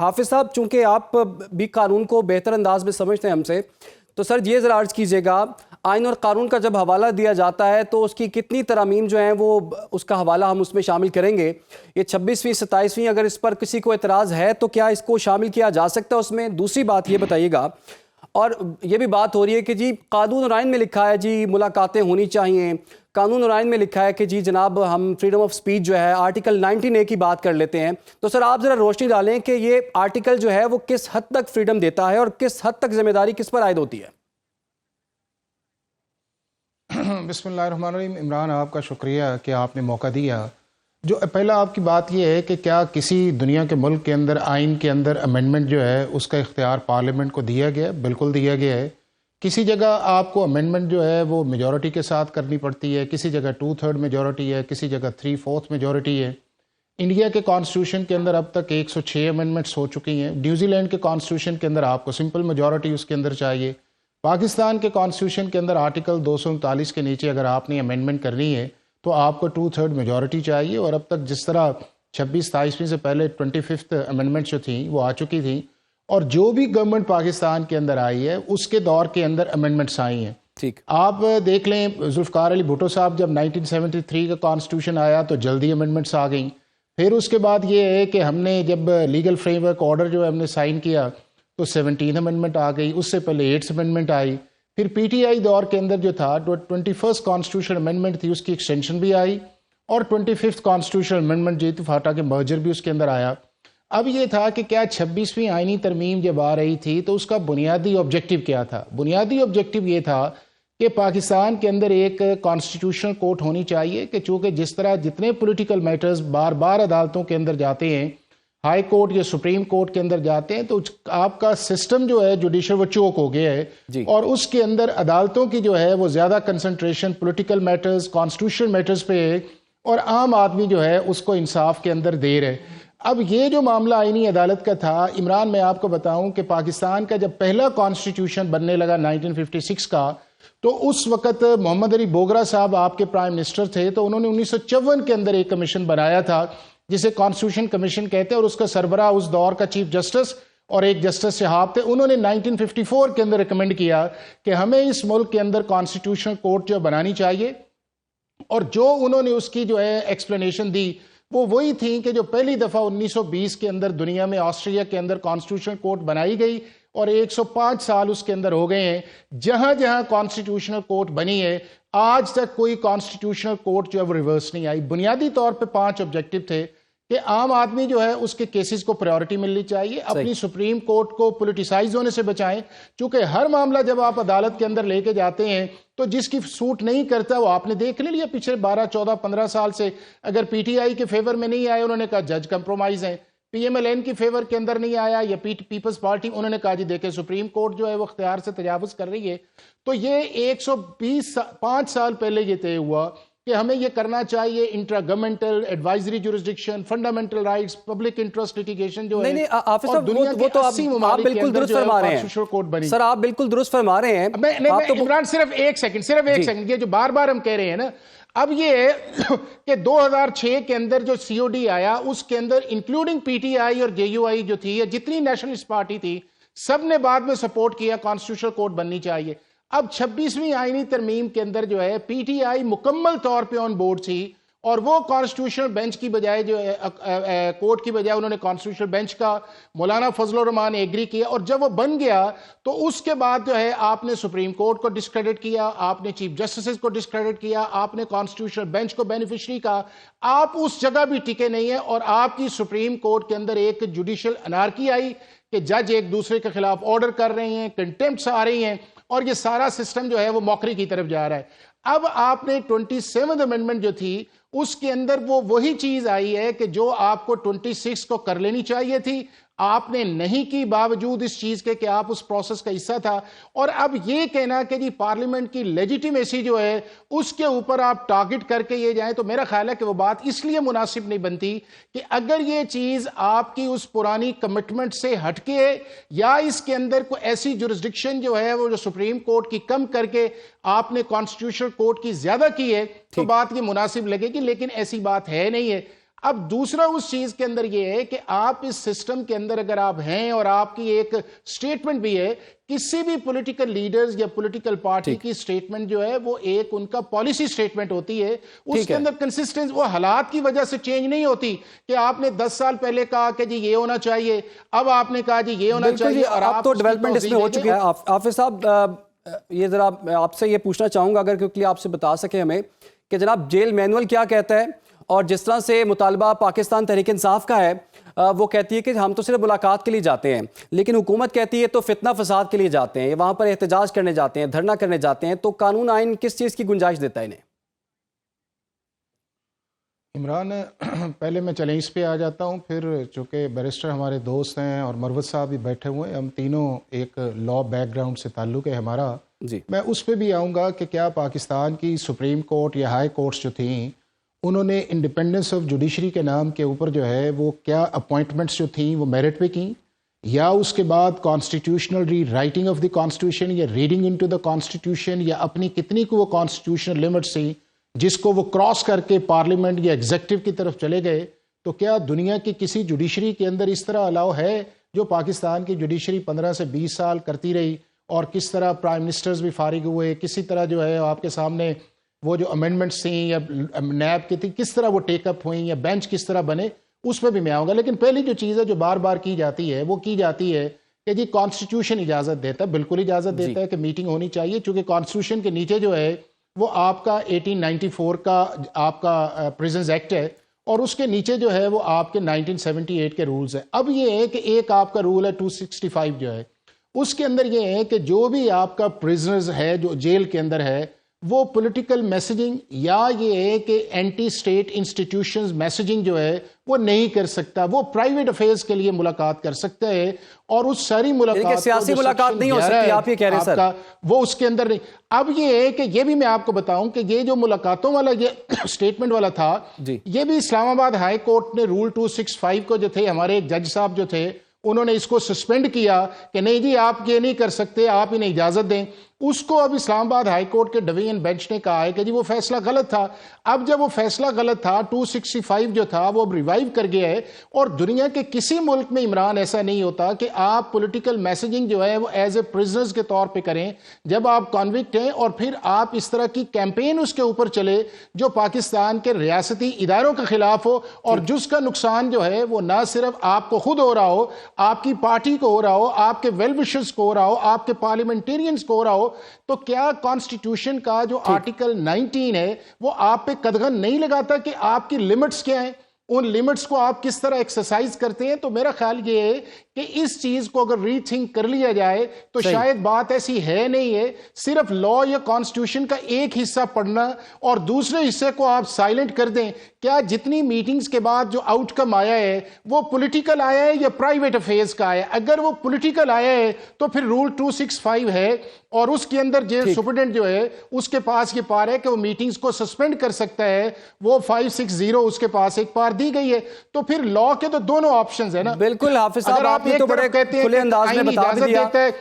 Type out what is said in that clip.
حافظ صاحب، چونکہ آپ بھی قانون کو بہتر انداز میں سمجھتے ہیں ہم سے، تو سر یہ ذرا عرض کیجیے گا، آئین اور قانون کا جب حوالہ دیا جاتا ہے تو اس کی کتنی ترامیم جو ہیں وہ اس کا حوالہ ہم اس میں شامل کریں گے؟ یہ 26ویں 27ویں اگر اس پر کسی کو اعتراض ہے تو کیا اس کو شامل کیا جا سکتا ہے اس میں؟ دوسری بات یہ بتائیے گا، اور یہ بھی بات ہو رہی ہے کہ جی قانون اور آئین میں لکھا ہے جی ملاقاتیں ہونی چاہیے، قانون اور آئین میں لکھا ہے کہ جی جناب ہم فریڈم آف سپیچ جو ہے آرٹیکل 19A کی بات کر لیتے ہیں، تو سر آپ ذرا روشنی ڈالیں کہ یہ آرٹیکل جو ہے وہ کس حد تک فریڈم دیتا ہے اور کس حد تک ذمہ داری کس پر عائد ہوتی ہے؟ بسم اللہ الرحمن الرحیم۔ عمران، آپ کا شکریہ کہ آپ نے موقع دیا۔ جو پہلا آپ کی بات یہ ہے کہ کیا کسی دنیا کے ملک کے اندر آئین کے اندر امینڈمنٹ جو ہے اس کا اختیار پارلیمنٹ کو دیا گیا ہے؟ بالکل دیا گیا ہے۔ کسی جگہ آپ کو امینڈمنٹ جو ہے وہ میجورٹی کے ساتھ کرنی پڑتی ہے، کسی جگہ 2/3 میجورٹی ہے، کسی جگہ 3/4 میجورٹی ہے۔ انڈیا کے کانسٹیٹیوشن کے اندر اب تک 106 امینڈمنٹس ہو چکی ہیں۔ نیوزی لینڈ کے کانسٹیٹیوشن کے اندر آپ کو سمپل میجورٹی اس کے اندر چاہیے۔ پاکستان کے کانسٹیٹیوشن کے اندر آرٹیکل 239 کے نیچے اگر آپ نے امینڈمنٹ کرنی ہے تو آپ کو 2/3 میجورٹی چاہیے، اور اب تک جس طرح 26-27ویں سے پہلے 25th امینڈمنٹ جو تھیں وہ آ چکی تھیں، اور جو بھی گورنمنٹ پاکستان کے اندر آئی ہے اس کے دور کے اندر امینڈمنٹس آئی ہیں۔ ٹھیک، آپ دیکھ لیں ذوالفقار علی بھٹو صاحب جب 1973 کا کانسٹیٹیوشن آیا تو جلدی امینڈمنٹس آ گئیں۔ پھر اس کے بعد یہ ہے کہ ہم نے جب لیگل فریم ورک آرڈر جو ہم نے سائن کیا تو 17 امینڈمنٹ آ گئی، اس سے پہلے 8 امینڈمنٹ آئی۔ پھر پی ٹی آئی دور کے اندر جو تھا 21st کانسٹیٹیوشن امینڈمنٹ تھی، اس کی ایکسٹینشن بھی آئی، اور 25th کانسٹیٹیوشن امینڈمنٹ جو تھی فاٹا کے مرجر بھی اس کے اندر آیا۔ اب یہ تھا کہ کیا 26ویں آئینی ترمیم جب آ رہی تھی تو اس کا بنیادی آبجیکٹو کیا تھا؟ بنیادی آبجیکٹو یہ تھا کہ پاکستان کے اندر ایک کانسٹیٹیوشنل کورٹ ہونی چاہیے کہ چونکہ جس طرح جتنے پولیٹیکل میٹرز بار بار عدالتوں کے اندر جاتے ہیں، ہائی کورٹ یا سپریم کورٹ کے اندر جاتے ہیں، تو آپ کا سسٹم جو ہے جوڈیشل وہ چوک ہو گیا ہے جی، اور اس کے اندر عدالتوں کی جو ہے وہ زیادہ concentration political matters, constitutional matters پہ ہے، اور عام آدمی جو ہے اس کو انصاف کے اندر دیر ہے۔ اب یہ جو معاملہ آئینی عدالت کا تھا، عمران میں آپ کو بتاؤں کہ پاکستان کا جب پہلا کانسٹیٹیوشن بننے لگا 1956 کا، تو اس وقت محمد علی بوگرا صاحب آپ کے پرائم منسٹر تھے، تو انہوں نے 1954 کے اندر ایک کمیشن بنایا تھا جسے کانسٹیٹیوشن کمیشن کہتے ہیں، اور اس کا سربراہ اس دور کا چیف جسٹس اور ایک جسٹس صاحب تھے۔ انہوں نے 1954 کے اندر ریکمینڈ کیا کہ ہمیں اس ملک کے اندر کانسٹیٹیوشنل کورٹ جو بنانی چاہیے، اور جو انہوں نے اس کی جو ہے ایکسپلینیشن دی وہ وہی تھیں کہ جو پہلی دفعہ 1920 کے اندر دنیا میں آسٹریلیا کے اندر کانسٹیٹیوشنل کورٹ بنائی گئی، اور 105 سال اس کے اندر ہو گئے ہیں جہاں جہاں کانسٹیٹیوشنل کورٹ بنی ہے، آج تک کوئی کانسٹیٹیوشنل کورٹ جو ہے وہ ریورس نہیں آئی۔ بنیادی طور پہ 5 آبجیکٹو تھے کہ عام آدمی جو ہے اس کے کیسز کو پریورٹی ملنی چاہیے، اپنی سپریم کورٹ کو پولیٹیسائز ہونے سے بچائیں، چونکہ ہر معاملہ جب آپ عدالت کے اندر لے کے جاتے ہیں تو جس کی سوٹ نہیں کرتا وہ آپ نے دیکھ لیا پچھلے 12 14 15 سال سے، اگر پی ٹی آئی کے فیور میں نہیں آئے انہوں نے کہا جج کمپرومائز ہیں، پی ایم ایل این کی فیور کے اندر نہیں آیا یا پیپلز پارٹی، انہوں نے کہا جی دیکھیں سپریم کورٹ جو ہے وہ اختیار سے تجاوز کر رہی ہے۔ تو یہ 125 سال پہلے یہ طے ہوا کہ ہمیں یہ کرنا چاہیے، intra governmental advisory jurisdiction, fundamental rights, public interest litigation جو ہے، نہیں حافظ اور صاحب دنیا وہ کے تو 80 آپ ممالک کے بالکل اندر درست جو ہے فرما رہے کانسٹیٹیوشنل کورٹ بنی۔ ہیں سر، آپ بالکل درست فرما رہے ہیں۔ عمران صرف ایک سیکنڈ، یہ جو بار بار ہم کہہ رہے ہیں نا، اب یہ کہ 2006 کے اندر جو سی او ڈی آیا اس کے اندر انکلوڈنگ پی ٹی آئی اور جے یو آئی جو تھی، جتنی نیشنلسٹ پارٹی تھی، سب نے بعد میں سپورٹ کیا کانسٹیٹیوشنل کورٹ بننی چاہیے۔ اب 26ویں آئینی ترمیم کے اندر جو ہے پی ٹی آئی مکمل طور پہ آن بورڈ تھی، اور وہ کانسٹیٹیوشنل بینچ کی بجائے جو کورٹ کی بجائے انہوں نے کانسٹیٹیوشنل بینچ کا، مولانا فضل الرحمان نے ایگری کیا، اور جب وہ بن گیا تو اس کے بعد جو ہے آپ نے سپریم کورٹ کو ڈسکریڈٹ کیا، آپ نے چیف جسٹسز کو ڈسکریڈٹ کیا، آپ نے کانسٹیٹیوشنل بینچ کو بینیفیشری کہا، آپ اس جگہ بھی ٹکے نہیں ہیں، اور آپ کی سپریم کورٹ کے اندر ایک جوڈیشل انارکی آئی کہ جج ایک دوسرے کے خلاف آرڈر کر رہے ہیں، کنٹیمپٹس آ رہی ہیں، اور یہ سارا سسٹم جو ہے وہ موکری کی طرف جا رہا ہے۔ اب آپ نے 27th امینڈمنٹ جو تھی اس کے اندر وہی چیز آئی ہے کہ جو آپ کو 26 کو کر لینی چاہیے تھی، آپ نے نہیں کی، باوجود اس چیز کے کہ آپ اس پروسیس کا حصہ تھا۔ اور اب یہ کہنا کہ جی پارلیمنٹ کی لیجیٹیمیسی جو ہے اس کے اوپر آپ ٹارگٹ کر کے یہ جائیں، تو میرا خیال ہے کہ وہ بات اس لیے مناسب نہیں بنتی کہ اگر یہ چیز آپ کی اس پرانی کمٹمنٹ سے ہٹ کے یا اس کے اندر کوئی ایسی جورسڈکشن جو ہے وہ جو سپریم کورٹ کی کم کر کے آپ نے کانسٹیٹیوشنل کورٹ کی زیادہ کی ہے تو بات یہ مناسب لگے گی، لیکن ایسی بات ہے نہیں ہے۔ اب دوسرا اس چیز کے اندر یہ ہے کہ آپ اس سسٹم کے اندر اگر آپ ہیں اور آپ کی ایک سٹیٹمنٹ بھی ہے، کسی بھی پولیٹیکل لیڈرز یا پولیٹیکل پارٹی کی سٹیٹمنٹ جو ہے وہ ایک ان کا پالیسی سٹیٹمنٹ ہوتی ہے، اس کے اندر کنسسٹنس وہ حالات کی وجہ سے چینج نہیں ہوتی کہ آپ نے 10 سال پہلے کہا کہ جی یہ ہونا چاہیے، اب آپ نے کہا جی یہ ہونا چاہیے، اور آپ تو ڈیولپمنٹ اس میں ہو چکے ہیں۔ حافظ صاحب یہ ذرا آپ سے یہ پوچھنا چاہوں گا اگر کیونکہ آپ سے بتا سکیں ہمیں کہ جناب جیل مینول کیا کہتا ہے، اور جس طرح سے مطالبہ پاکستان تحریک انصاف کا ہے وہ کہتی ہے کہ ہم تو صرف ملاقات کے لیے جاتے ہیں، لیکن حکومت کہتی ہے تو فتنہ فساد کے لیے جاتے ہیں، وہاں پر احتجاج کرنے جاتے ہیں، دھرنا کرنے جاتے ہیں، تو قانون آئین کس چیز کی گنجائش دیتا ہے انہیں؟ عمران پہلے میں چیلنج پہ آ جاتا ہوں، پھر چونکہ بیرسٹر ہمارے دوست ہیں اور مروت صاحب بھی بیٹھے ہوئے ہیں، ہم تینوں ایک لا بیک گراؤنڈ سے تعلق ہے ہمارا، میں اس پہ بھی آؤں گا کہ کیا پاکستان کی سپریم کورٹ یا ہائی کورٹس جو تھیں انہوں نے انڈیپینڈنس آف جوڈیشری کے نام کے اوپر جو ہے وہ کیا اپوائنٹمنٹس جو تھیں وہ میرٹ پہ کی، یا اس کے بعد constitutional rewriting of the constitution یا ریڈنگ انٹو دا کانسٹیٹیوشن، یا اپنی کتنی کو وہ کانسٹیٹیوشنل لمٹس تھیں جس کو وہ کراس کر کے پارلیمنٹ یا ایگزیکٹو کی طرف چلے گئے، تو کیا دنیا کی کسی جوڈیشری کے اندر اس طرح الاؤ ہے جو پاکستان کی جوڈیشری 15 سے 20 سال کرتی رہی، اور کس طرح پرائم منسٹرز بھی فارغ ہوئے، کسی طرح جو ہے آپ کے سامنے وہ جو امینڈمنٹس تھیں یا نیب کی تھی کس طرح وہ ٹیک اپ ہوئیں یا بینچ کس طرح بنے، اس پہ بھی میں آؤں گا۔ لیکن پہلی جو چیز ہے جو بار بار کی جاتی ہے وہ کی جاتی ہے کہ جی کانسٹیٹیوشن اجازت دیتا ہے، بالکل اجازت دیتا ہے کہ میٹنگ ہونی چاہیے، چونکہ کانسٹیٹیوشن کے نیچے جو ہے وہ آپ کا 1894 کا آپ کا پریزنز ایکٹ ہے، اور اس کے نیچے جو ہے وہ آپ کے 1978 کے رولز ہیں۔ اب یہ ہے کہ ایک آپ کا رول ہے 265 جو ہے، اس کے اندر یہ ہے کہ جو بھی آپ کا پریزنرز ہے جو جیل کے اندر ہے وہ پولیٹیکل میسیجنگ یا یہ ہے کہ اینٹی سٹیٹ انسٹیٹیوشنز میسیجنگ جو ہے وہ نہیں کر سکتا، وہ پرائیویٹ افیئرز کے لیے ملاقات کر سکتا ہے، اور اس ساری ملاقات سیاسی ملاقات نہیں ہو سکتی، آپ یہ کہہ رہے ہیں سر، وہ اس کے اندر نہیں۔ اب یہ ہے کہ یہ بھی میں آپ کو بتاؤں کہ یہ جو ملاقاتوں والا یہ سٹیٹمنٹ والا تھا یہ بھی اسلام آباد ہائی کورٹ نے رول 265 کو جو تھے ہمارے ایک جج صاحب جو تھے انہوں نے اس کو سسپینڈ کیا کہ نہیں جی آپ یہ نہیں کر سکتے، آپ انہیں اجازت دیں، اس کو اب اسلام آباد ہائی کورٹ کے ڈویژن بینچ نے کہا ہے کہ جی وہ فیصلہ غلط تھا۔ اب جب وہ فیصلہ غلط تھا 265 جو تھا وہ اب ریوائیو کر گیا ہے، اور دنیا کے کسی ملک میں عمران ایسا نہیں ہوتا کہ آپ پولیٹیکل میسیجنگ جو ہے وہ ایز اے پرزنرز کے طور پہ کریں جب آپ کانوکٹ ہیں، اور پھر آپ اس طرح کی کیمپین اس کے اوپر چلے جو پاکستان کے ریاستی اداروں کے خلاف ہو، اور جس کا نقصان جو ہے وہ نہ صرف آپ کو خود ہو رہا ہو، آپ کی پارٹی کو ہو رہا ہو، آپ کے ویل وشرز کو ہو رہا ہو، آپ کے پارلیمنٹیرینز کو ہو رہا ہو، تو کیا کانسٹیٹیوشن کا جو آرٹیکل 19 ہے وہ آپ پہ قدغن نہیں لگاتا کہ آپ کی لمٹس کیا ہیں، ان لمٹس کو آپ کس طرح ایکسرسائز کرتے ہیں؟ تو میرا خیال یہ ہے کہ اس چیز کو اگر ری تھنک کر لیا جائے تو شاید بات ایسی ہے نہیں ہے، صرف لا یا کانسٹیٹیوشن کا ایک حصہ پڑھنا اور دوسرے حصے کو آپ سائلنٹ کر دیں۔ کیا جتنی میٹنگز کے بعد جو آؤٹ کم آیا ہے وہ پولیٹیکل آیا ہے یا پرائیویٹ افیئرز کا آیا ہے؟ اگر وہ پولیٹیکل آیا ہے تو پھر رول 265 ہے، اور اس کے اندر جیل سپرڈنٹ جو ہے اس کے پاس یہ پار ہے کہ وہ میٹنگز کو سسپینڈ کر سکتا ہے، وہ 560 اس کے پاس ایک پار دی گئی ہے، تو پھر لا کے تو دونوں آپشنز ہیں نا۔ بالکل حافظ صاحب آپ نے تو بڑے کھلے انداز میں بتا دیا۔